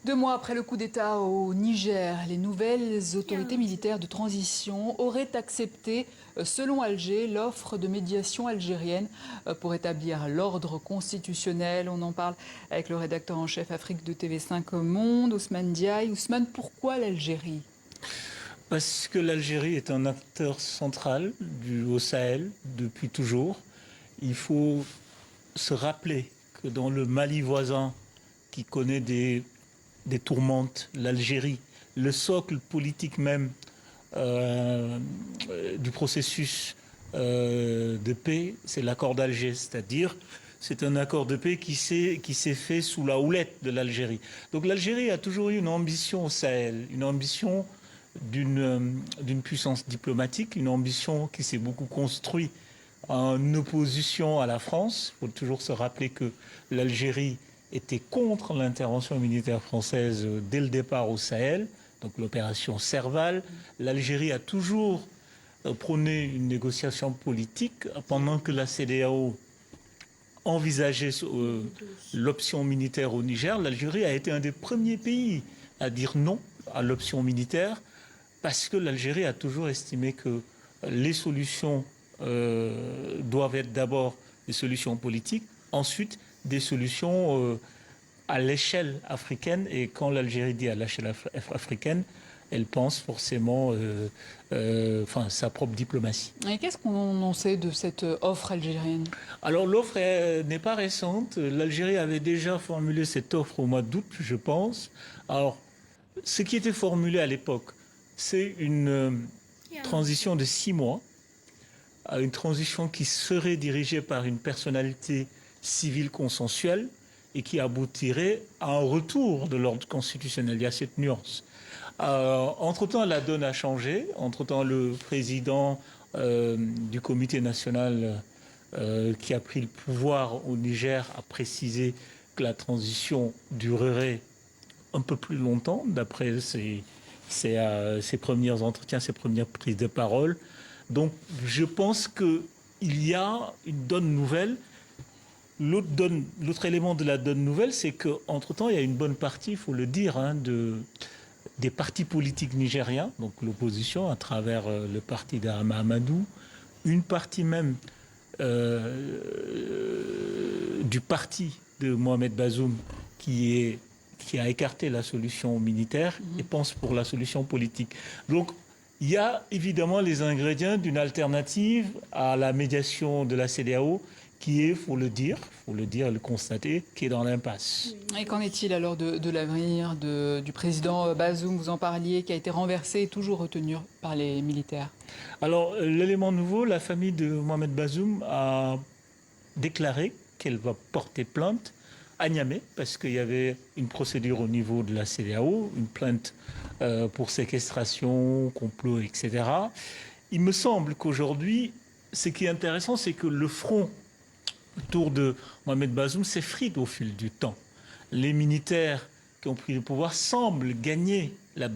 2 mois après le coup d'État au Niger, les nouvelles autorités militaires de transition auraient accepté, selon Alger, l'offre de médiation algérienne pour établir l'ordre constitutionnel. On en parle avec le rédacteur en chef Afrique de TV5 Monde, Ousmane Diaye. Ousmane, pourquoi l'Algérie? Parce que l'Algérie est un acteur central au Sahel depuis toujours. Il faut se rappeler que dans le Mali voisin, qui connaît des tourmentes, l'Algérie, le socle politique même euh, du processus de paix, c'est l'accord d'Alger, c'est-à-dire c'est un accord de paix qui s'est fait sous la houlette de l'Algérie. Donc l'Algérie a toujours eu une ambition au Sahel, une ambition d'une puissance diplomatique, une ambition qui s'est beaucoup construite en opposition à la France. Il faut toujours se rappeler que l'Algérie était contre l'intervention militaire française dès le départ au Sahel, donc l'opération Serval. L'Algérie a toujours prôné une négociation politique pendant que la CEDEAO envisageait l'option militaire au Niger. L'Algérie a été un des premiers pays à dire non à l'option militaire parce que l'Algérie a toujours estimé que les solutions doivent être d'abord des solutions politiques, ensuite des solutions à l'échelle africaine. Et quand l'Algérie dit à l'échelle africaine, elle pense forcément sa propre diplomatie. Et qu'est-ce qu'on en sait de cette offre algérienne? Alors l'offre n'est pas récente. L'Algérie avait déjà formulé cette offre au mois d'août, je pense. Alors, ce qui était formulé à l'époque, c'est une transition de 6 mois, une transition qui serait dirigée par une personnalité civile consensuelle et qui aboutirait à un retour de l'ordre constitutionnel. Il y a cette nuance. Entre-temps, la donne a changé. Entre-temps, le président du comité national qui a pris le pouvoir au Niger a précisé que la transition durerait un peu plus longtemps, d'après ses premiers entretiens, ses premières prises de parole. Donc, je pense qu'il y a une donne nouvelle. L'autre élément de la donne nouvelle, c'est qu'entre-temps, il y a une bonne partie, il faut le dire, des partis politiques nigériens, donc l'opposition à travers le parti d'Ahama Amadou, une partie même du parti de Mohamed Bazoum qui a écarté la solution militaire et pense pour la solution politique. Donc, il y a évidemment les ingrédients d'une alternative à la médiation de la CEDEAO qui est, faut le dire, le constater, qui est dans l'impasse. Et qu'en est-il alors de l'avenir du président Bazoum? Vous en parliez, qui a été renversé et toujours retenu par les militaires. Alors, l'élément nouveau, la famille de Mohamed Bazoum a déclaré qu'elle va porter plainte à Niamey, parce qu'il y avait une procédure au niveau de la CEDEAO, une plainte pour séquestration, complot, etc. Il me semble qu'aujourd'hui, ce qui est intéressant, c'est que le front autour de Mohamed Bazoum s'effrite au fil du temps. Les militaires qui ont pris le pouvoir semblent gagner la